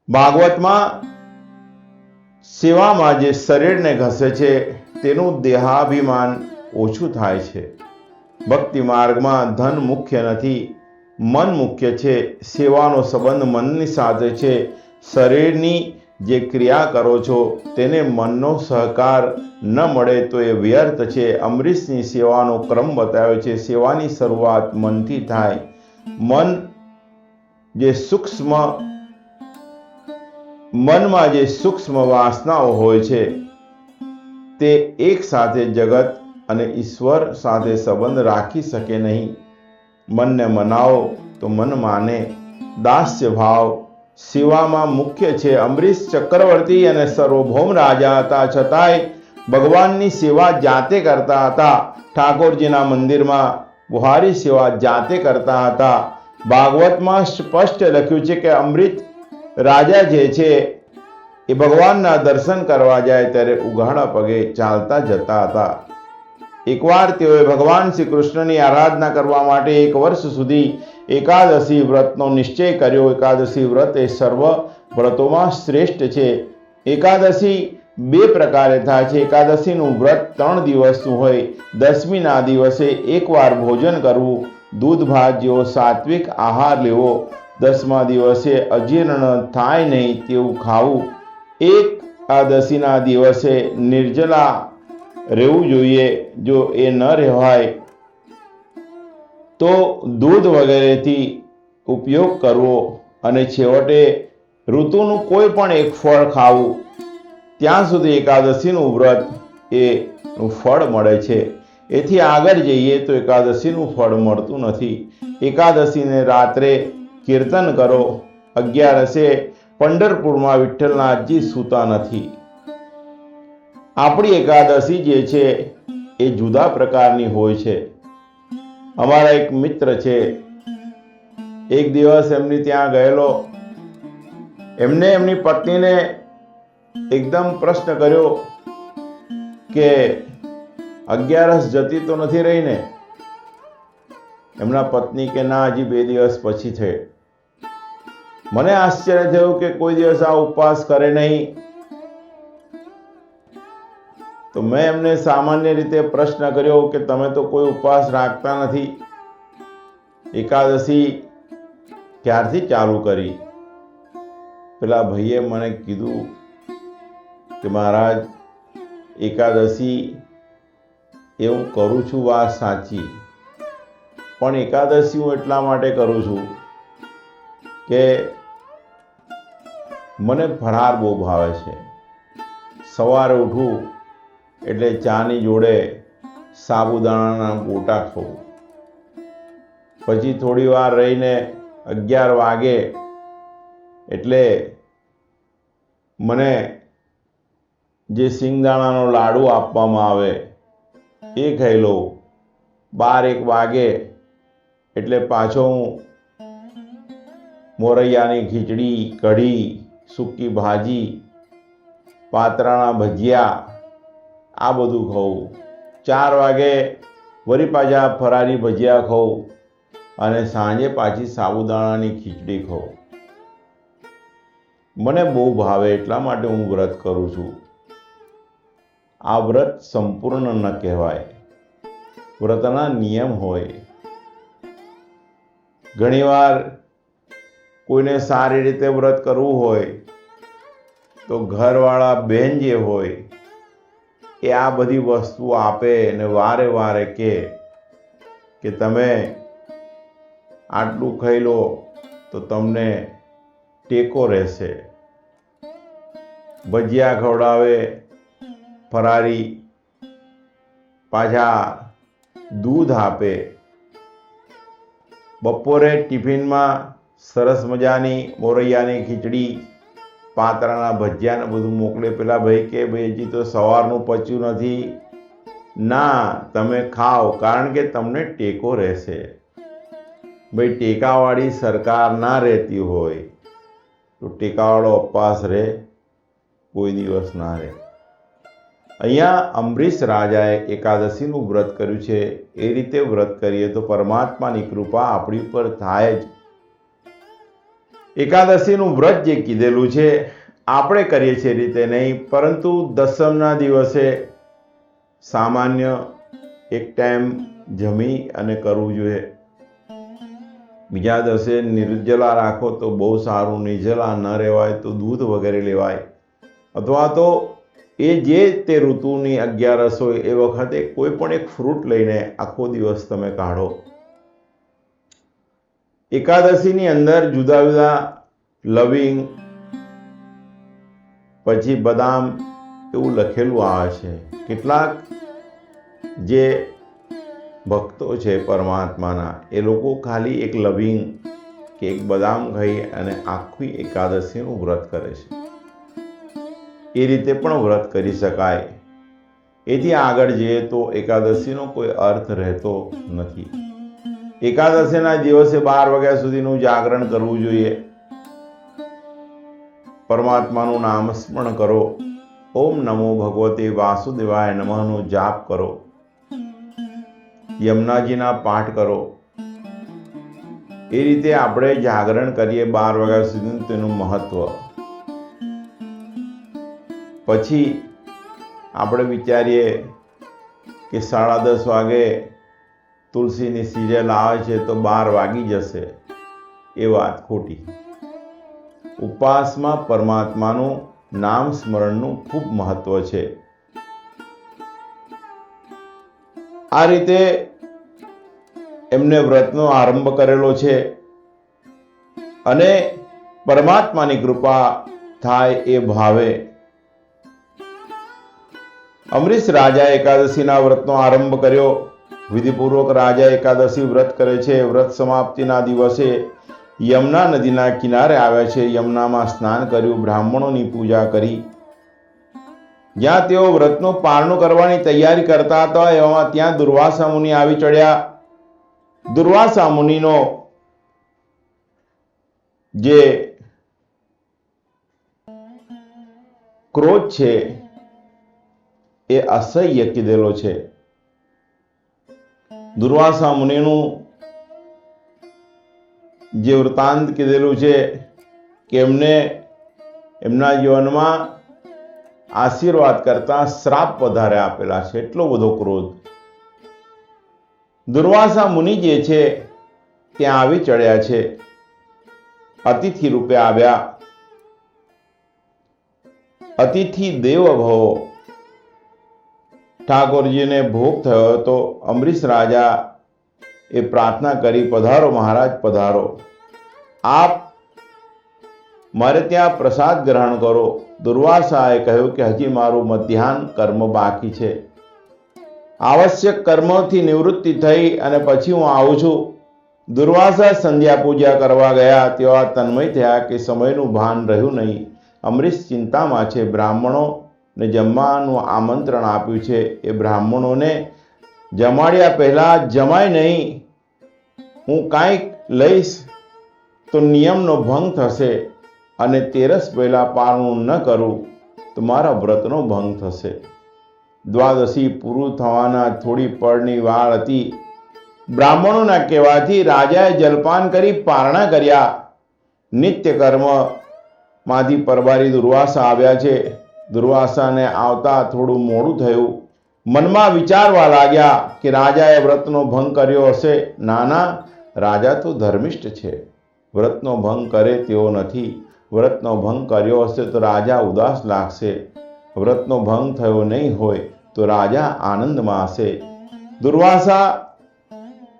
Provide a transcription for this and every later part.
ભાગવતમાં સેવામાં જે શરીરને ઘસે છે તેનું દેહાભિમાન ઓછું થાય છે. ભક્તિ માર્ગમાં ધન મુખ્ય નથી, મન મુખ્ય છે. સેવાનો સંબંધ મનની સાથે છે. શરીરની જે ક્રિયા કરો છો તેને મનનો સહકાર ન મળે તો એ વ્યર્થ છે. અમરીશની સેવાનો ક્રમ બતાવ્યો છે. સેવાની શરૂઆત મનથી થાય. મનમાં જે સૂક્ષ્મ વાસનાઓ હોય છે તે એક સાથે જગત અને ઈશ્વર સાથે સંબંધ રાખી શકે નહીં. મનને મનાવો તો મન માને. દાસ્ય ભાવ સેવામાં મુખ્ય છે. અમરીશ ચક્રવર્તી અને સર્વભૌમ રાજા હતા, છતાંય ભગવાનની સેવા જાતે કરતા હતા. ઠાકોરજીના મંદિરમાં બુહારી સેવા જાતે કરતા હતા. ભાગવતમાં સ્પષ્ટ લખ્યું છે કે અમરીશ રાજા જે છે એ ભગવાનના દર્શન કરવા જાય ત્યારે ઉઘાડા પગે ચાલતા જતા હતા. એકવાર તેઓએ ભગવાન શ્રી કૃષ્ણની આરાધના કરવા માટે 1 વર્ષ સુધી એકાદશી વ્રતનો નિશ્ચય કર્યો. એકાદશી વ્રત એ સર્વ વ્રતોમાં શ્રેષ્ઠ છે. એકાદશી 2 પ્રકારે થાય છે. એકાદશીનું વ્રત 3 દિવસનું હોય. દસમીના દિવસે એકવાર ભોજન કરવું, દૂધ ભાત જેવો સાત્વિક આહાર લેવો. 10મા દિવસે અજીર્ણ થાય નહીં તેવું ખાવું. એકાદશીના દિવસે નિર્જલા રહેવું જોઈએ. જો એ ન રહેવાય તો દૂધ વગેરેથી ઉપયોગ કરવો અને છેવટે ઋતુનું કોઈ પણ એક ફળ ખાવું. ત્યાં સુધી એકાદશીનું વ્રત એનું ફળ મળે છે. એથી આગળ જઈએ તો એકાદશીનું ફળ મળતું નથી. એકાદશીને રાત્રે કીર્તન કરો. 11 પંઢરપુરમાં વિઠ્ઠલનાથજી સૂતા નથી. આપણી એકાદશી જે છે એ જુદા પ્રકારની હોય છે. અમારા એક મિત્ર છે, એક દિવસ એમની ત્યાં ગયેલો. એમને એમની પત્નીને એકદમ પ્રશ્ન કર્યો કે 11 જતી તો નથી રહી ને? એમના પત્ની કે ના, હજી 2 દિવસ પછી છે. મને આશ્ચર્ય થયું કે કોઈ દિવસ આ ઉપવાસ કરે નહીં. તો મેં એમને સામાન્ય રીતે પ્રશ્ન કર્યો કે તમે તો કોઈ ઉપવાસ રાખતા નથી, એકાદશી ક્યારથી ચાલુ કરી? પેલા ભાઈએ મને કીધું કે મહારાજ, એકાદશી એ હું કરું છું, વાત સાચી, પણ એકાદશી હું એટલા માટે કરું છું કે મને ફરાર બહુ ભાવે છે. સવારે ઉઠું એટલે ચાની જોડે સાબુદાણાના ગોટા ખાઉં. પછી થોડી વાર રહીને 11 વાગે એટલે મને જે સિંગદાણાનો લાડુ આપવામાં આવે એ ખાઈ લઉં. 12-1 વાગે એટલે પાછો હું મોરૈયાની ખીચડી, કઢી, સૂકી ભાજી, પાતરાના ભજીયા આ બધું ખાઉં. 4 વાગે વળી પાછા ફરારી ભજીયા ખાઉં અને સાંજે પાછી સાબુદાણાની ખીચડી ખાઉં. મને બહુ ભાવે એટલા માટે હું વ્રત કરું છું. આ વ્રત સંપૂર્ણ ન કહેવાય. વ્રતના નિયમ હોય. ઘણીવાર કોઈને સારી રીતે વ્રત કરવું હોય તો ઘરવાળા બહેન જે હોય એ આ બધી વસ્તુ આપે ને વારે વારે કે તમે આટલું ખાઈ લો તો તમને ટેકો રહેશે. ભજીયા ખવડાવે, ફરારી, પાછા દૂધ આપે. બપોરે ટિફિનમાં સરસ મજાની મોરૈયાની ખીચડી, પાતરાના ભજીયાને બધું મોકલે. પેલા ભાઈ કે ભાઈ હજી તો સવારનું પચ્યું નથી. ના, તમે ખાઓ, કારણ કે તમને ટેકો રહેશે. ભાઈ ટેકાવાળી સરકાર ના રહેતી હોય તો ટેકાવાળો ઉપવાસ રહે? કોઈ દિવસ ના રહે. અહીંયા અમરીશ રાજાએ એકાદશીનું વ્રત કર્યું છે. એ રીતે વ્રત કરીએ તો પરમાત્માની કૃપા આપણી ઉપર થાય જ. એકાદશીનું વ્રત જે કીધેલું છે આપણે કરીએ છીએ રીતે નહીં, પરંતુ દસમના દિવસે સામાન્ય એક ટાઈમ જમી અને કરવું જોઈએ. બીજા દિવસે નિર્જલા રાખો તો બહુ સારું. નિર્જલા ન રહેવાય તો દૂધ વગેરે લેવાય, અથવા તો એ જે તે ઋતુની 11 હોય એ વખતે કોઈ પણ એક ફ્રૂટ લઈને આખો દિવસ તમે કાઢો. એકાદશીની અંદર જુદા જુદા લવિંગ, પછી બદામ એવું લખેલું આવે છે. કેટલાક જે ભક્તો છે પરમાત્માના, એ લોકો ખાલી એક લવિંગ કે એક બદામ ખાઈ અને આખી એકાદશીનું વ્રત કરે છે. એ રીતે પણ વ્રત કરી શકાય. એથી આગળ જઈએ તો એકાદશીનો કોઈ અર્થ રહેતો નથી. એકાદશીના દિવસે 12 વાગ્યા સુધીનું જાગરણ કરવું જોઈએ. પરમાત્માનું નામસ્મરણ કરો. ઓમ નમો ભગવતે વાસુદેવાય નમઃનો જાપ કરો. યમુનાજીના પાઠ કરો. એ રીતે આપણે જાગરણ કરીએ 12 વાગ્યા સુધીનું, તેનું મહત્વ. પછી આપણે વિચારીએ કે 10:30 વાગે તુલસીની સિરિયલ આવે છે તો 12 વાગી જશે. એ વાત ખોટી. ઉપવાસમાં પરમાત્માનું નામ સ્મરણનું ખૂબ મહત્વ છે. આ રીતે એમને વ્રતનો આરંભ કરેલો છે અને પરમાત્માની કૃપા થાય એ ભાવે અમરીશ રાજા એકાદશીના વ્રતનો આરંભ કર્યો. વિધિપૂર્વક રાજા એકાદશી વ્રત કરે છે. વ્રત સમાપ્તિના દિવસે યમુના નદીના કિનારે આવ્યા છે. યમુનામાં સ્નાન કર્યું, બ્રાહ્મણોની પૂજા કરી. જ્યાં તેઓ વ્રતનું પારણું કરવાની તૈયારી કરતા હતા, એવામાં ત્યાં દુર્વાસા મુનિ આવી ચડ્યા. દુર્વાસા મુનિનો જે ક્રોધ છે એ અસહ્ય કીધેલો છે. દુર્વાસા મુનિનું જે વૃત્તાંત કીધેલું છે કે એમને એમના જીવનમાં આશીર્વાદ કરતા શ્રાપ વધારે આપેલા છે. એટલો બધો ક્રોધ. દુર્વાસા મુનિ જે છે ત્યાં આવી ચડ્યા છે. અતિથિ રૂપે આવ્યા. અતિથિ દેવ ભવો. ઠાકોરજીને ભોગ થયો હતો. અમરીશ રાજા એ પ્રાર્થના કરી, પધારો મહારાજ, પધારો. આપ મારે ત્યાં પ્રસાદ ગ્રહણ કરો. દુર્વાસાએ કહ્યું કે હજી મારું મધ્યાહન કર્મ બાકી છે. આવશ્યક કર્મોથી નિવૃત્તિ થઈ અને પછી હું આવું છું. દુર્વાસા સંધ્યા પૂજા કરવા ગયા. તેઓ તન્મય થયા કે સમયનું ભાન રહ્યું નહીં. અમરીશ ચિંતામાં છે. બ્રાહ્મણોને જમવાનું આમંત્રણ આપ્યું છે. એ બ્રાહ્મણોને જમાડ્યા પહેલા જમાય નહીં. હું કાંઈક લઈશ તો નિયમનો ભંગ થશે, અને તેરસ પહેલા પારણું ન કરું તો મારા વ્રતનો ભંગ થશે. દ્વાદશી પૂરું થવાના થોડી પળની વાર હતી. બ્રાહ્મણોના કહેવાથી રાજાએ જલપાન કરી પારણા કર્યા. નિત્ય કર્મમાંથી પરવારી દુર્વાસા આવ્યા છે. દુર્વાસાને આવતા થોડું મોડું થયું. મનમાં વિચારવા લાગ્યા કે રાજાએ વ્રતનો ભંગ કર્યો હશે. નાના, રાજા તો ધર્મિષ્ઠ છે, વ્રતનો ભંગ કરે તેવો નથી. વ્રતનો ભંગ કર્યો હશે તો રાજા ઉદાસ લાગશે. વ્રતનો ભંગ થયો નહીં હોય તો રાજા આનંદમાં હશે. દુર્વાસા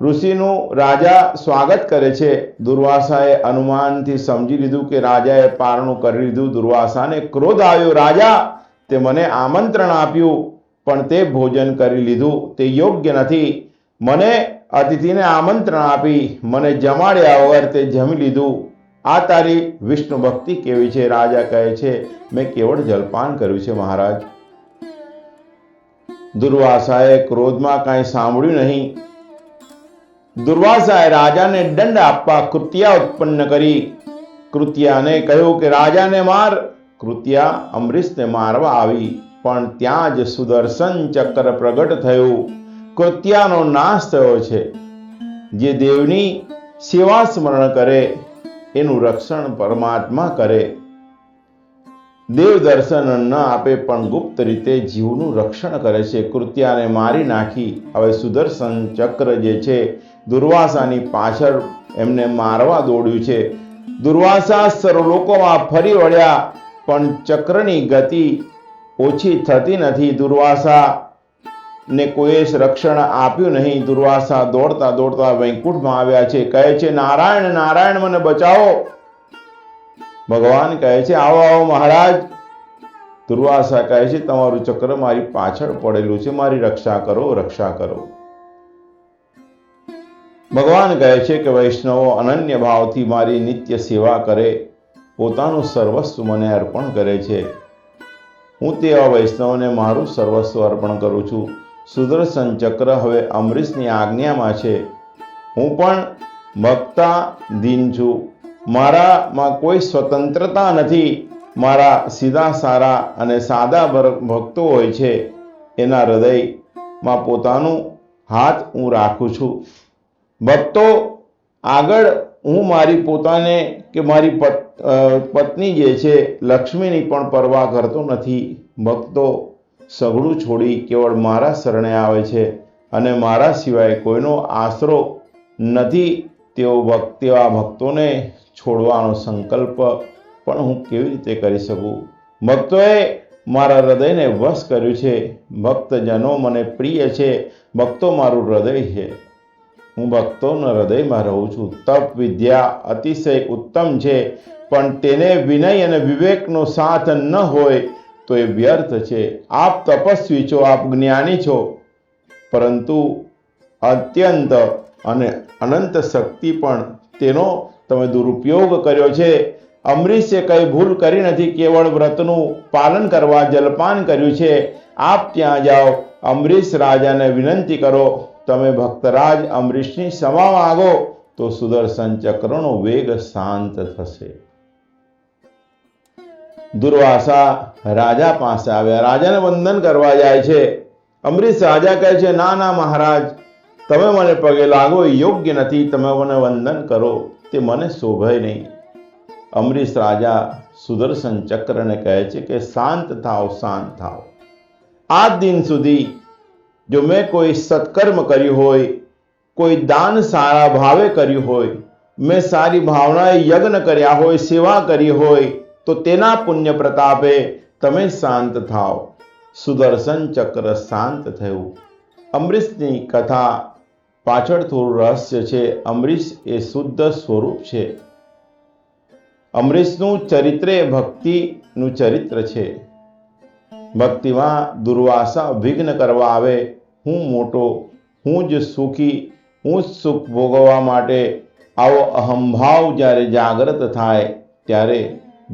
ઋષિનું રાજા સ્વાગત કરે છે. દુર્વાસાએ અનુમાનથી સમજી લીધું કે રાજાએ પારણું કરી લીધું. દુર્વાસાને ક્રોધ આવ્યો. રાજા, તે મને આમંત્રણ આપ્યું પણ તે ભોજન કરી લીધું, તે યોગ્ય નથી. મને અતિથિને આમંત્રણ આપી, મને જમાડ્યા વગર તે જમી લીધું. આ તારી વિષ્ણુ ભક્તિ કેવી છે? રાજા કહે છે, મેં કેવળ જલપાન કર્યું છે મહારાજ. દુર્વાસાએ ક્રોધમાં કાંઈ સાંભળ્યું નહીં. દુર્વાસાએ રાજાને દંડ આપવા કૃત્યા ઉત્પન્ન કરી. કૃત્યાને કહ્યું કે રાજાને માર. કૃત્યા અમરીશને મારવા આવી, પણ ત્યાં જ સુદર્શન ચક્ર પ્રગટ થયું. કૃત્યાનો નાશ થયો છે. જે દેવની સેવા સ્મરણ કરે એનું રક્ષણ પરમાત્મા કરે. દેવ દર્શન ન આપે પણ ગુપ્ત રીતે જીવનું રક્ષણ કરે છે. કૃત્યાને મારી નાખી હવે સુદર્શન ચક્ર જે છે દુર્વાસાની પાછળ એમને મારવા દોડ્યું છે. દુર્વાસા સર્વલોકોમાં ફરી વળ્યા પણ ચક્રની ગતિ ઓછી થતી નથી. દુર્વાસા ને કોઈએ રક્ષણ આપ્યું નહીં. દુર્વાસા દોડતા દોડતા વૈકુંઠમાં આવ્યા છે. કહે છે, નારાયણ નારાયણ મને બચાવો. ભગવાન કહે છે, આવો આવો મહારાજ. દુર્વાસા કહે છે, તમારું ચક્ર મારી પાછળ પડેલું છે, મારી રક્ષા કરો, રક્ષા કરો. ભગવાન કહે છે કે વૈષ્ણવો અનન્ય ભાવથી મારી નિત્ય સેવા કરે, પોતાનું સર્વસ્વ મને અર્પણ કરે છે. હું તેવા વૈષ્ણવને મારું સર્વસ્વ અર્પણ કરું છું. સુદર્શન ચક્ર હવે અમરીશની આજ્ઞામાં છે. હું પણ ભક્તાધીન છું. મારામાં કોઈ સ્વતંત્રતા નથી. મારા સીધા સારા અને સાદા ભક્તો હોય છે, એના હૃદયમાં પોતાનું હાથ હું રાખું છું. ભક્તો આગળ હું મારી પોતાને કે મારી પત્ની જે છે લક્ષ્મીની પણ પરવા કરતો નથી. ભક્તો સઘળું છોડી કેવળ મારા શરણે આવે છે અને મારા સિવાય કોઈનો આશરો નથી. તેવા ભક્તોને છોડવાનો સંકલ્પ પણ હું કેવી રીતે કરી શકું? ભક્તોએ મારા હૃદયને વશ કર્યું છે. ભક્તજનો મને પ્રિય છે. ભક્તો મારું હૃદય છે. હું ભક્તોના હૃદયમાં રહું છું. તપ વિદ્યા અતિશય ઉત્તમ છે, પણ તેને વિનય અને વિવેકનો સાથ ન હોય તો એ વ્યર્થ છે. આપ તપસ્વી છો, આપ જ્ઞાની છો, પરંતુ અત્યંત અને અનંત શક્તિ પણ તેનો તમે દુરુપયોગ કર્યો છે. અમરીશે કંઈ ભૂલ કરી નથી. કેવળ વ્રતનું પાલન કરવા જલપાન કર્યું છે. આપ ત્યાં જાઓ, અમરીશ રાજાને વિનંતી કરો. તમે ભક્તરાજ અમરીશની ક્ષમા માગો તો સુદર્શન ચક્રનો વેગ શાંત થશે. દુર્વાસા રાજા પાસે આવ્યા. રાજાને વંદન કરવા જાય છે. અમરીશ રાજા કહે છે, ના ના મહારાજ, તમે મને પગે લાગો એ યોગ્ય નથી. તમે મને વંદન કરો તે મને શોભે નહીં. અમરીશ રાજા સુદર્શન ચક્રને કહે છે કે શાંત થાઓ, શાંત થાઓ. આજ દિન સુધી જો મેં કોઈ સત્કર્મ કર્યું હોય, કોઈ દાન સારા ભાવે કર્યું હોય, મેં સારી ભાવનાએ યજ્ઞ કર્યા હોય, સેવા કરી હોય, તો તેના પુણ્ય પ્રતાપે તમે શાંત થાઓ. સુદર્શન ચક્ર શાંત થયું. અમરીશની કથા પાછળ થોડું રહસ્ય છે. અમરીશ એ શુદ્ધ સ્વરૂપ છે. અમરીશનું ચરિત્ર ભક્તિનું ચરિત્ર છે. ભક્તિમાં દુર્વાસા વિઘ્ન કરવા આવે. હું મોટો, હું જ સુખી, હું જ સુખ ભોગવવા માટે, આવો અહંભાવ જ્યારે જાગૃત થાય ત્યારે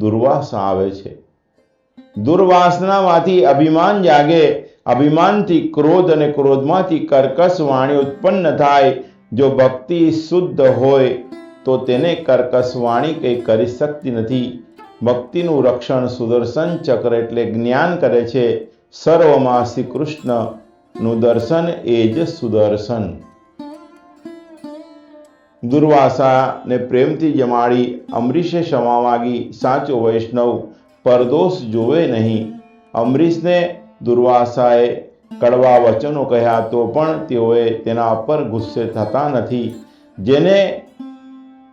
દુર્વાસા આવે છે. દુર્વાસનામાંથી અભિમાન જાગે. અભિમાનથી ક્રોધ અને ક્રોધમાંથી કર્કશ વાણી ઉત્પન્ન થાય. જો ભક્તિ શુદ્ધ હોય તો તેને કર્કશ વાણી કંઈ કરી શકતી નથી. ભક્તિનું રક્ષણ સુદર્શન ચક્ર એટલે જ્ઞાન કરે છે. સર્વમાં શ્રી કૃષ્ણનું દર્શન એ જ સુદર્શન. દુર્વાસાને પ્રેમથી જમાડી અમરીશે ક્ષમા માગી. સાચો વૈષ્ણવ પરદોષ જોવે નહીં. અમરીશને દુર્વાસાએ કડવા વચનો કહ્યા તો પણ તેઓએ તેના પર ગુસ્સે થતા નથી. જેને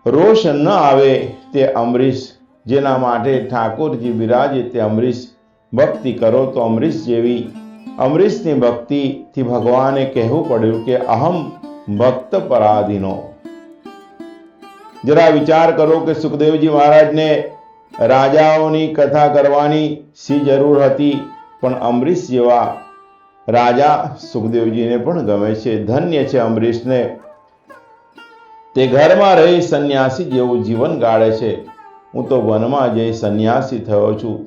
રોષ ન આવે તે અમરીશ, જેના માટે ઠાકોરજી બિરાજે તે અમરીશ. ભક્તિ કરો તો અમરીશ જેવી. અમરીશની ભક્તિથી ભગવાને કહેવું પડ્યું કે અહમ ભક્ત પરાધીનો. જરા વિચાર કરો કે સુખદેવજી મહારાજને રાજાઓની કથા કરવાની શી જરૂર હતી, પણ અમરીશ જેવા રાજા સુખદેવજીને પણ ગમે છે. ધન્ય છે અમરીશને. તે ઘરમાં રહી સંન્યાસી જેવું જીવન ગાળે છે. હું તો વનમાં જઈ સંન્યાસી થયો છું.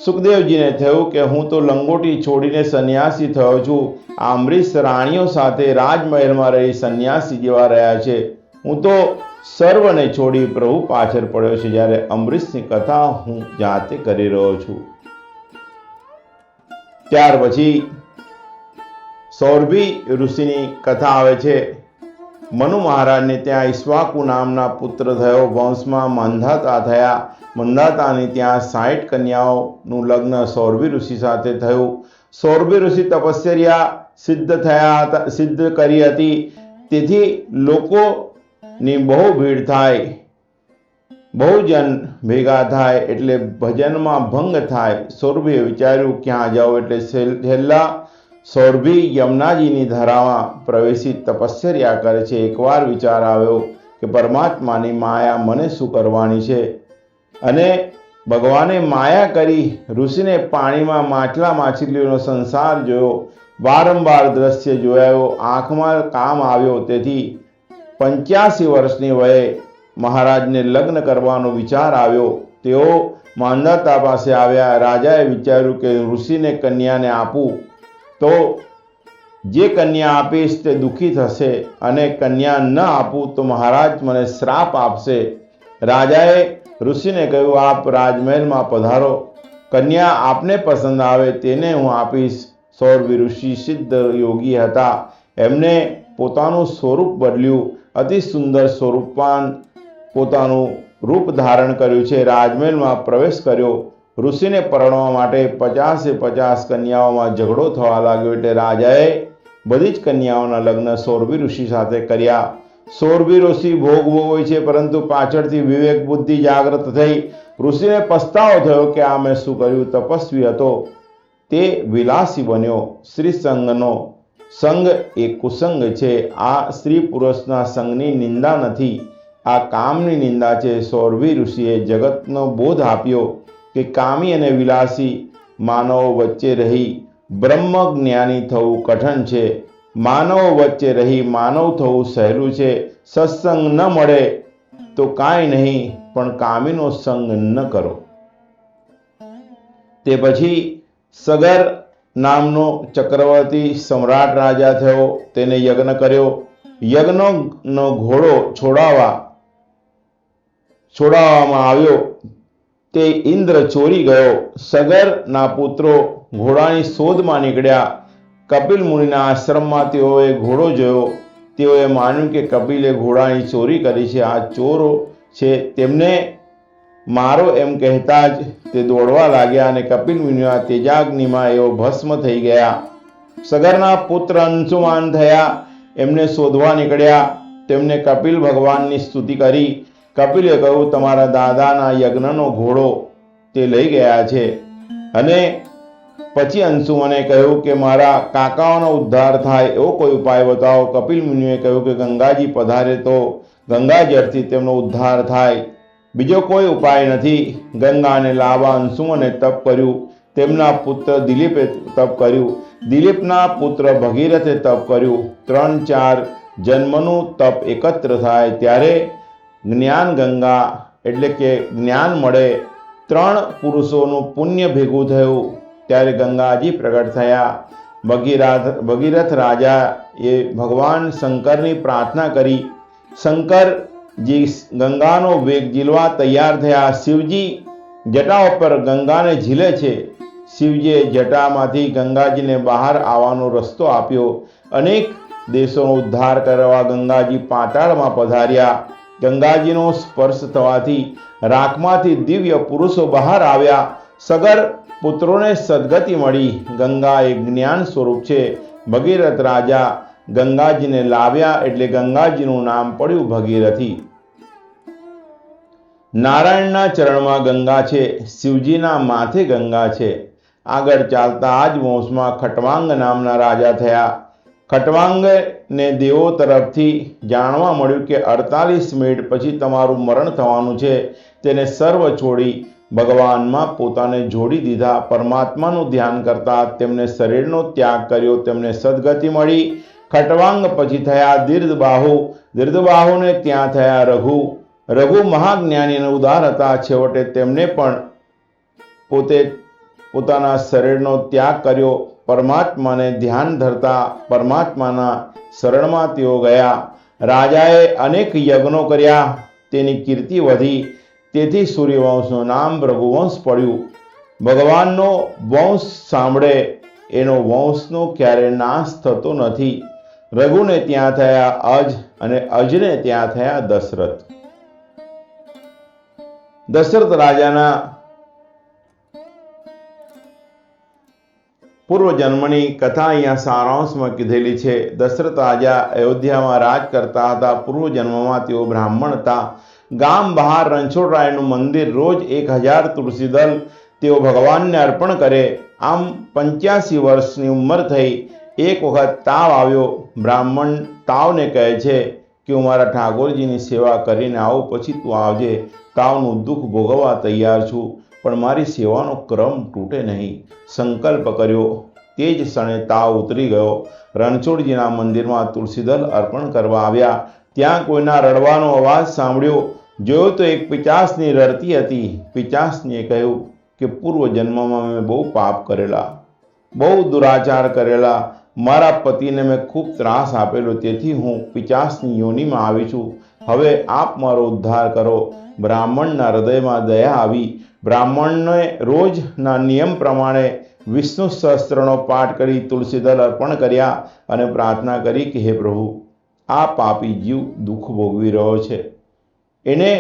સુખદેવજીને થયું કે હું તો લંગોટી છોડીને સંન્યાસી થયો છું. આ અમરીશ રાણીઓ સાથે રાજમહેલમાં રહી સંન્યાસી જેવા રહ્યા છે. હું તો સર્વને છોડી પ્રભુ પાછળ પડ્યો છે. જ્યારે અમરીશની કથા હું જાતે કરી રહ્યો છું. ત્યાર પછી સૌરભી ઋષિની કથા આવે છે. મનુ મહારાજને ત્યાં ઈક્ષ્વાકુ નામના પુત્ર થયો. વંશમાં માંધાતા થયા. મંધાતાની ત્યાં 60 કન્યાઓનું લગ્ન સૌરભી ઋષિ સાથે થયું. સૌરભી ઋષિ તપશ્ચર્યા સિદ્ધ કરી હતી, તેથી લોકોની બહુ ભીડ થાય, બહુ જન ભેગા થાય એટલે ભજનમાં ભંગ થાય. સૌરભીએ વિચાર્યું ક્યાં જાઓ, એટલે છેલ્લા સૌરભી યમુનાજીની ધારામાં પ્રવેશી તપશ્ચર્યા કરે છે. એકવાર વિચાર આવ્યો કે પરમાત્માની માયા મને શું કરવાની છે, અને ભગવાને માયા કરી ઋષિને પાણીમાં માછલા માછલીઓનો સંસાર જોયો, વારંવાર દ્રશ્ય જોયાયો, આંખમાં કામ આવ્યો. તેથી 85 વર્ષની વયે મહારાજને લગ્ન કરવાનો વિચાર આવ્યો. તેઓ માંધાતા પાસે આવ્યા. રાજાએ વિચાર્યું કે ઋષિને કન્યાને આપું તો જે કન્યા આપીશ તે દુઃખી થશે, અને કન્યા ન આપું તો મહારાજ મને શ્રાપ આપશે. રાજાએ ઋષિને કહ્યું, આપ રાજમહેલમાં પધારો, કન્યા આપને પસંદ આવે તેને હું આપીશ. સૌરભી ઋષિ સિદ્ધ યોગી હતા. એમને પોતાનું સ્વરૂપ બદલ્યું, અતિ સુંદર સ્વરૂપવાન પોતાનું રૂપ ધારણ કર્યું છે. રાજમહેલમાં પ્રવેશ કર્યો. ઋષિને પરણવા માટે 50 કન્યાઓમાં ઝઘડો થવા લાગ્યો, એટલે રાજાએ બધી જ કન્યાઓના લગ્ન સૌરભી ઋષિ સાથે કર્યા. સૌરભી ઋષિ ભોગ ભોગવે છે, પરંતુ પાછળથી વિવેક બુદ્ધિ જાગૃત થઈ. ઋષિને પસ્તાવો થયો કે આ મેં શું કર્યું. તપસ્વી હતો તે વિલાસી બન્યો. શ્રી સંગનો સંગ એ કુસંગ છે. આ સ્ત્રી પુરુષના સંગની નિંદા નથી, આ કામની નિંદા છે. સૌરભી ઋષિએ જગતનો બોધ આપ્યો કે કામી અને વિલાસી માનવો વચ્ચે રહી બ્રહ્મ જ્ઞાની થવું કઠણ છે. માનવો વચ્ચે રહી માનવ થવું સહેલું છે. સત્સંગ ન મળે તો કાંઈ નહીં, પણ કામીનો સંગ ન કરો. તે પછી સગર નામનો ચક્રવર્તી સમ્રાટ રાજા થયો. તેને યજ્ઞ કર્યો. યજ્ઞનો ઘોડો છોડાવવામાં આવ્યો. તે ઇન્દ્ર ચોરી ગયો. સગરના પુત્રો ઘોડાની શોધમાં નીકળ્યા. કપિલ મુનિના આશ્રમમાં તેઓએ ઘોડો જોયો. તેઓએ માન્યું કે કપિલે ઘોડાની ચોરી કરી છે, આ ચોરો છે, તેમને મારો એમ કહેતા જ તે દોડવા લાગ્યા, અને કપિલ મુનિના તેજાગ્નિમાં એઓ ભસ્મ થઈ ગયા. સગરના પુત્ર અંશુમાન થયા. એમને શોધવા નીકળ્યા. તેમને કપિલ ભગવાનની સ્તુતિ કરી. કપિલે કહ્યું, તમારા દાદાના યજ્ઞનો ઘોડો તે લઈ ગયા છે. અને પછી અંશુમને કહ્યું કે મારા કાકાઓનો ઉદ્ધાર થાય એવો કોઈ ઉપાય બતાવો. કપિલ મુનિએ કહ્યું કે ગંગાજી પધારે તો ગંગાજળથી તેમનો ઉદ્ધાર થાય, બીજો કોઈ ઉપાય નથી. ગંગાને લાવવા અંશુમને તપ કર્યું. તેમના પુત્ર દિલીપે તપ કર્યું. દિલીપના પુત્ર ભગીરથે તપ કર્યું. 3-4 જન્મનું તપ એકત્ર થાય ત્યારે જ્ઞાન ગંગા એટલે કે જ્ઞાન મળે. 3 પુરુષોનું પુણ્ય ભેગું થયું ત્યારે ગંગાજી પ્રગટ થયા. ભગીરથ રાજાએ ભગવાન શંકરની પ્રાર્થના કરી. શંકરજી ગંગાનો વેગ ઝીલવા તૈયાર થયા. શિવજી જટા ઉપર ગંગાને ઝીલે છે. શિવજીએ જટામાંથી ગંગાજીને બહાર આવવાનો રસ્તો આપ્યો. અનેક દેશોનો ઉદ્ધાર કરવા ગંગાજી પાતાળમાં પધાર્યા. ગંગાજીનો સ્પર્શ થવાથી રાખમાંથી દિવ્ય પુરુષો બહાર આવ્યા. સગર પુત્રોને સદગતિ મળી. ગંગા એ જ્ઞાન સ્વરૂપ છે. ભગીરથ રાજા ગંગાજીને લાવ્યા એટલે ગંગાજીનું નામ પડ્યું ભગીરથી. નારાયણના ચરણમાં ગંગા છે, શિવજીના માથે ગંગા છે. આગળ ચાલતા આ જ વંશમાં ખટવાંગ નામના રાજા થયા. ખટવાંગને દેવો તરફથી જાણવા મળ્યું કે 48 મિનિટ પછી તમારું મરણ થવાનું છે. તેને સર્વ છોડી ભગવાનમાં પોતાને જોડી દીધા. પરમાત્માનું ધ્યાન કરતા તેમને શરીરનો ત્યાગ કર્યો. તેમને સદગતિ મળી. ખટવાંગ પછી થયા દીર્ઘબાહુ. દીર્ઘબાહુને ત્યાં થયા રઘુ. રઘુ મહાજ્ઞાની અને ઉદાર હતા. છેવટે તેમને પણ પોતાના શરીરનો ત્યાગ કર્યો. પરમાત્માને ધ્યાન ધરતા પરમાત્માના શરણમાં તેઓ ગયા. રાજાએ અનેક યજ્ઞો કર્યા. તેની કીર્તિ વધી. તેથી સૂર્યવંશનું નામ રઘુવંશ પડ્યું. ભગવાનનો વંશ સાંભળે એનો વંશનો ક્યારે નાશ થતો નથી. રઘુને ત્યાં થયા અજ, અને અજને ત્યાં થયા દશરથ. દશરથ રાજાના પૂર્વજન્મની કથા અહીંયા સારાંશમાં કીધેલી છે. દશરથ રાજા અયોધ્યામાં રાજ કરતા હતા. પૂર્વજન્મમાં તેઓ બ્રાહ્મણ હતા. ગામ બહાર રણછોડરાયનું મંદિર, રોજ 1000 તુલસી દળ તેઓ ભગવાનને અર્પણ કરે. આમ 85 વર્ષની ઉંમર થઈ. એક વખત તાવ આવ્યો. બ્રાહ્મણ તાવને કહે છે કે હું મારા ઠાકોરજીની સેવા કરીને આવું, પછી તું આવજે. તાવનું દુઃખ ભોગવવા તૈયાર છું, પણ મારી સેવાનો ક્રમ તૂટે નહીં. સંકલ્પ કર્યો. તે જ ક્ષણે તાવ ઉતરી ગયો. રણછોડજીના મંદિરમાં તુલસીદળ અર્પણ કરવા આવ્યા. ત્યાં કોઈના રડવાનો અવાજ સાંભળ્યો. જોયો તો એક પિચાસની રડતી હતી. પિચાસનીએ કહ્યું કે પૂર્વજન્મમાં મેં બહુ પાપ કરેલા, બહુ દુરાચાર કરેલા. મારા પતિને મેં ખૂબ ત્રાસ આપેલો, તેથી હું પિચાસની યોનિમાં આવી છું. હવે આપ મારો ઉદ્ધાર કરો. બ્રાહ્મણના હૃદયમાં દયા આવી. બ્રાહ્મણને રોજના નિયમ પ્રમાણે વિષ્ણુ સહસ્ત્રનો પાઠ કરી તુલસીદળ અર્પણ કર્યા અને પ્રાર્થના કરી કે હે પ્રભુ, આ પાપી જીવ દુઃખ ભોગવી રહ્યો છે, એને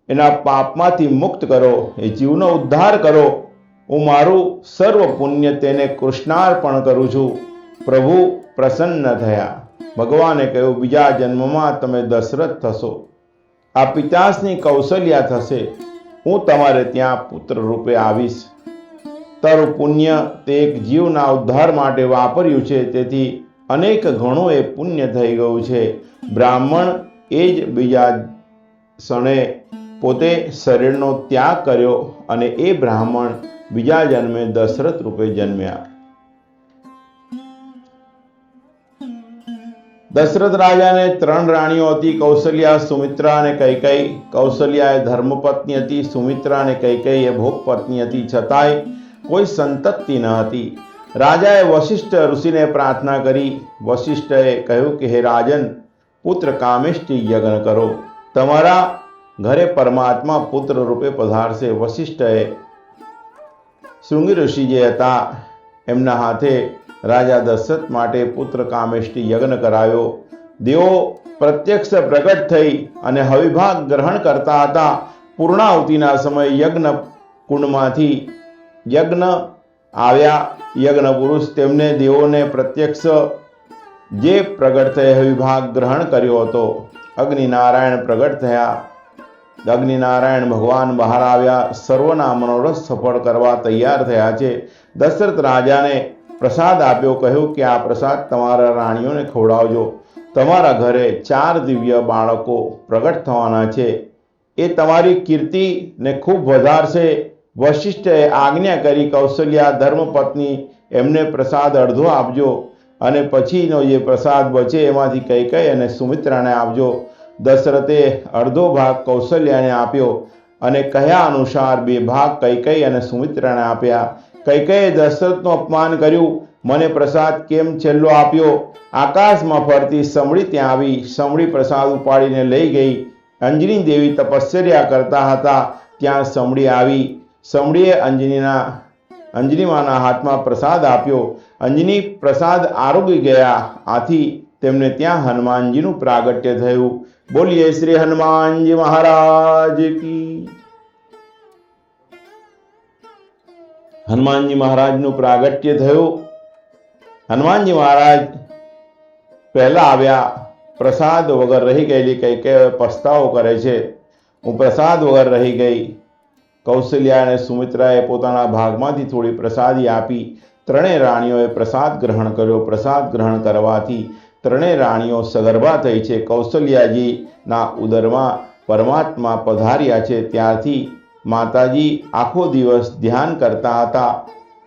એના પાપમાંથી મુક્ત કરો, એ જીવનો ઉદ્ધાર કરો. હું મારું સર્વ પુણ્ય તેને કૃષ્ણાર્પણ કરું છું. પ્રભુ પ્રસન્ન થયા. ભગવાને કહ્યું, બીજા જન્મમાં તમે દશરથ થશો. આ પિતાસની કૌશલ્યા થશે. હું તમારે ત્યાં પુત્ર રૂપે આવીશ. તારું પુણ્ય તે એક જીવના ઉદ્ધાર માટે વાપર્યું છે, તેથી અનેક ગણું એ પુણ્ય થઈ ગયું છે. બ્રાહ્મણ એ જ બીજા ક્ષણે પોતે શરીરનો ત્યાગ કર્યો અને એ બ્રાહ્મણ બીજા જન્મે દશરથ રૂપે જન્મ્યા. દશરથ રાજાને 3 રાણીઓ હતી, કૌશલ્યા, સુમિત્રા અને કૈકેયી. કૌશલ્યા એ ધર્મપત્ની હતી, સુમિત્રા અને કૈકેયી એ ભોગપત્ની હતી. છતાંય કોઈ સંતતિ ન હતી. રાજાએ વશિષ્ઠ ઋષિને પ્રાર્થના કરી. વશિષ્ઠએ કહ્યું કે હે રાજન, પુત્ર કામેષ્ટિ યજ્ઞ કરો. તમારા ઘરે પરમાત્મા પુત્ર રૂપે પધારશે. વશિષ્ઠએ શૃંગી ઋષિ જે હતા એમના હાથે રાજા દશરથ માટે પુત્ર કામેષ્ટિ યજ્ઞ કરાયો. દેવો પ્રત્યક્ષ પ્રગટ થઈ અને હવિભાગ ગ્રહણ કરતા હતા. પૂર્ણાહુતિના સમયે યજ્ઞ કુંડમાંથી યજ્ઞ આવ્યા. યજ્ઞ પુરુષ તેમને દેવોને પ્રત્યક્ષ જે પ્રગટ થઈ હવિભાગ ગ્રહણ કર્યો હતો. અગ્નિનારાયણ પ્રગટ થયા. અગ્નિનારાયણ ભગવાન બહાર આવ્યા. સર્વના મનોરથ સફળ કરવા તૈયાર થયા છે. દશરથ રાજાને પ્રસાદ આપ્યો. કહ્યું કે આ પ્રસાદ તમારા રાણીઓને ખવડાવજો. તમારા ઘરે 4 દિવ્ય બાળકો પ્રગટ થવાના છે. એ તમારી કીર્તિને ખૂબ વધારશે. વશિષ્ઠએ આજ્ઞા કરી, કૌશલ્યા ધર્મપત્ની, એમને પ્રસાદ અડધો આપજો અને પછીનો જે પ્રસાદ બચે એમાંથી કૈકેયી અને સુમિત્રાને આપજો. દશરથે અડધો ભાગ કૌશલ્યાને આપ્યો અને કહ્યા અનુસાર 2 ભાગ કૈકેયી અને સુમિત્રાને આપ્યા. કૈકેયીએ દશરથનું અપમાન કર્યું. મને પ્રસાદ કેમ છેલ્લો આપ્યો? આકાશમાં ફરતી સમડી ત્યાં આવી. સમડી પ્રસાદ ઉપાડીને લઈ ગઈ. અંજની દેવી તપશ્ચર્યા કરતા હતા ત્યાં સમડી આવી. સમડીએ અંજનીમાના હાથમાં પ્રસાદ આપ્યો. અંજની પ્રસાદ આરોગી ગયા. આથી તેમને ત્યાં હનુમાનજીનું પ્રાગટ્ય થયું. બોલીએ શ્રી હનુમાનજી મહારાજ કી. હનુમાનજી મહારાજનું પ્રાગટ્ય થયું. હનુમાનજી મહારાજ પહેલા આવ્યા. પ્રસાદ વગર રહી ગયેલી કૈકેયી પસ્તાવો કરે છે, હું પ્રસાદ વગર રહી ગઈ. કૌશલ્યા અને સુમિત્રાએ પોતાના ભાગમાંથી થોડી પ્રસાદી આપી. 3 રાણીઓએ પ્રસાદ ગ્રહણ કર્યો. પ્રસાદ ગ્રહણ કરવાથી 3 રાણીઓ સગર્ભા થઈ છે. કૌશલ્યાજીના ઉદરમાં પરમાત્મા પધાર્યા છે. ત્યારથી માતાજી આખો દિવસ ધ્યાન કરતા હતા,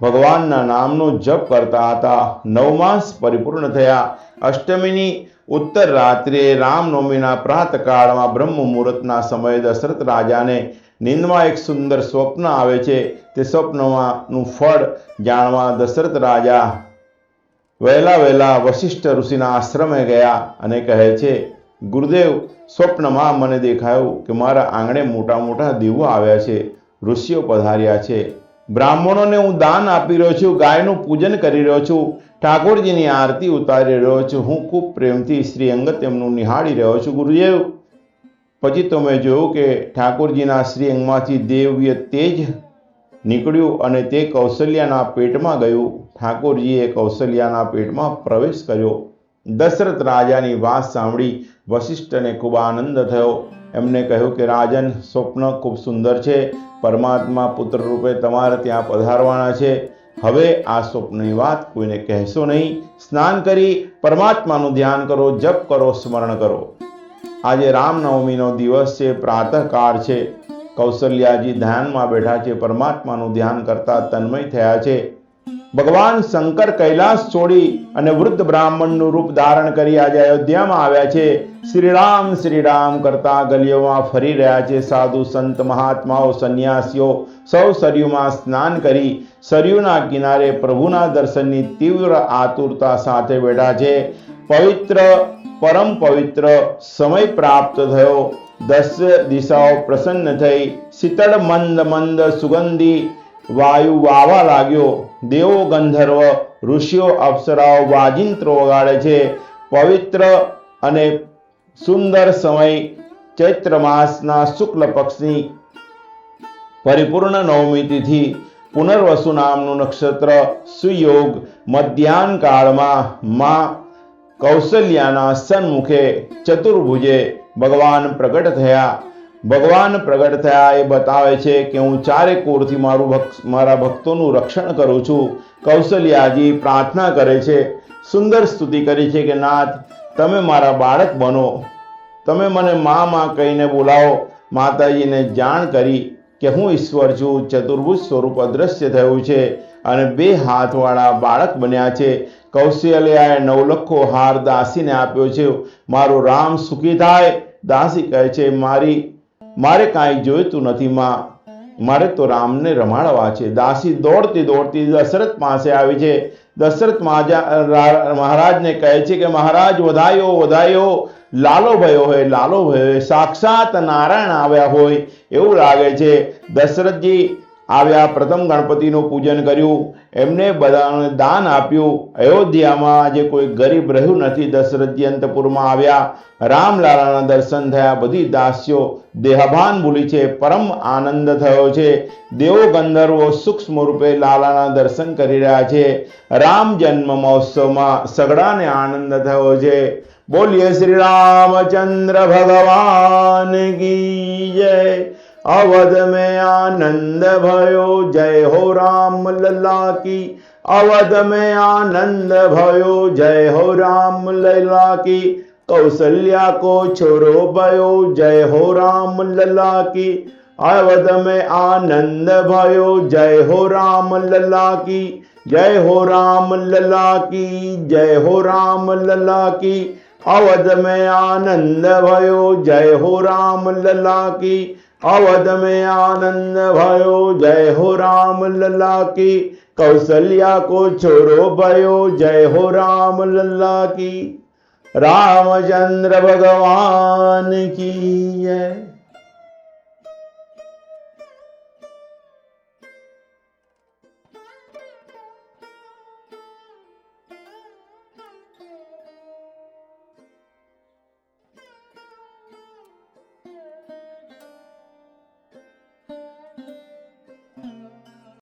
ભગવાનના નામનો જપ કરતા હતા. 9 માસ પરિપૂર્ણ થયા. અષ્ટમીની ઉત્તર રાત્રે રામનવમીના પ્રાતકાળમાં બ્રહ્મ મુહૂર્તના સમયે દશરથ રાજાને નિંદમાં એક સુંદર સ્વપ્ન આવે છે. તે સ્વપ્નમાંનું ફળ જાણવા દશરથ રાજા વહેલા વશિષ્ઠ ઋષિના આશ્રમે ગયા અને કહે છે, ગુરુદેવ, સ્વપ્નમાં મને દેખાયું કે મારા આંગણે મોટા મોટા દેવો આવ્યા છે, ઋષિઓ પધાર્યા છે. બ્રાહ્મણોને હું દાન આપી રહ્યો છું, ગાયનું પૂજન કરી રહ્યો છું, ઠાકોરજીની આરતી ઉતારી રહ્યો છું, હું ખૂબ પ્રેમથી શ્રી અંગ તેમનું નિહાળી રહ્યો છું ગુરુદેવ. પછી તો મેં જોયું કે ઠાકોરજીના શ્રી અંગમાંથી દિવ્ય તેજ નીકળ્યું અને તે કૌશલ્યાના પેટમાં ગયું. ઠાકોરજીએ કૌશલ્યાના પેટમાં પ્રવેશ કર્યો. દશરથ રાજાની વાત સાંભળી વશિષ્ઠને ખૂબ આનંદ થયો. એમને કહ્યું કે રાજન, સ્વપ્ન ખૂબ સુંદર છે. પરમાત્મા પુત્ર રૂપે તમારે ત્યાં પધારવાના છે. હવે આ સ્વપ્નની વાત કોઈને કહેશો નહીં. સ્નાન કરી પરમાત્માનું ધ્યાન કરો, જપ કરો, સ્મરણ કરો. આજે રામનવમીનો દિવસ છે, પ્રાતઃકાળ છે. કૌશલ્યાજી ધ્યાનમાં બેઠા છે, પરમાત્માનું ધ્યાન કરતા તન્મય થયા છે. ભગવાન શંકર કૈલાસ છોડી અને વૃદ્ધ બ્રાહ્મણનું રૂપ ધારણ કરી આજે અયોધ્યામાં આવ્યા છે. શ્રી રામ કરતા ગલીઓમાં ફરી રહ્યા છે. સાધુ સંત મહાત્માઓ સંન્યાસીઓ સૌ સરયુમાં સ્નાન કરી સરયુના કિનારે પ્રભુના દર્શનની તીવ્ર આતુરતા સાથે બેઠા છે. પવિત્ર, પરમ પવિત્ર સમય પ્રાપ્ત થયો. 10 દિશાઓ પ્રસન્ન થઈ. શીતળ મંદ મંદ સુગંધી વાયુ વાવા લાગ્યો. દેવો, ગંધર્વ, ઋષિઓ, અપ્સરાઓ વાજિંત્રો વગાડે છે. પવિત્ર અને સુંદર સમય ચૈત્ર માસના શુક્લ પક્ષની પરિપૂર્ણ નવમી તિથિ પુનર્વસુ નામનું નક્ષત્ર સુયોગ મધ્યાહન કાળમાં માં કૌશલ્યાના સન્મુખે ચતુર્ભુજે ભગવાન પ્રગટ થયા. ભગવાન પ્રગટ થયા એ બતાવે છે કે હું ચારે કોરથી મારા ભક્તોનું રક્ષણ કરું છું. કૌશલ્યાજી પ્રાર્થના કરે છે, સુંદર સ્તુતિ કરી છે કે નાથ, તમે મારા બાળક બનો, તમે મને માં કહીને બોલાવો. માતાજીને જાણ કરી કે હું ઈશ્વર છું. ચતુર્ભુજ સ્વરૂપ અદ્રશ્ય થયું છે અને 2 હાથવાળા બાળક બન્યા છે. કૌશલ્યાએ 9 લખો હાર દાસીને આપ્યો છે. મારો રામ સુખી થાય. દાસી કહે છે, મારે કાંઈ જોઈતું નથી માં, મારે તો રામને રમાડવા છે. દાસી દોડતી દોડતી દશરથ પાસે આવી છે. દશરથ મહારાજને કહે છે કે મહારાજ વધાયો વધાયો, લાલો ભયો હોય, લાલો ભયો હોય. સાક્ષાત નારાયણ આવ્યા હોય એવું લાગે છે. દશરથજી આવ્યા, પ્રથમ ગણપતિનું પૂજન કર્યું, એમને બધાને દાન આપ્યું. અયોધ્યામાં આજે કોઈ ગરીબ રહ્યું નથી. દશરથજી અંતપુરમાં આવ્યા, રામલાલાના દર્શન થયા. બધી દાસીઓ દેહભાન ભૂલી છે. પરમ આનંદ થયો છે. દેવો ગંધર્વો સૂક્ષ્મ રૂપે લાલાના દર્શન કરી રહ્યા છે. રામ જન્મ મહોત્સવમાં સગડાને આનંદ થયો છે. બોલીએ શ્રી રામચંદ્ર ભગવાન કી જય. अवध में आनंद भयो, जय हो राम लला की. अवध में आनंद भयो, जय हो राम लला की. कौशल्या को छोरो भयो, जय हो राम लला की. अवध में आनंद भयो, जय हो राम लला की. जय हो राम लला की, जय हो राम लला की. अवध में आनंद भयो, जय हो राम लला की. अवध में आनंद भयो, जय हो राम लला की. कौशल्या को छोरो भयो, जय हो राम लला की. रामचंद्र भगवान की जय.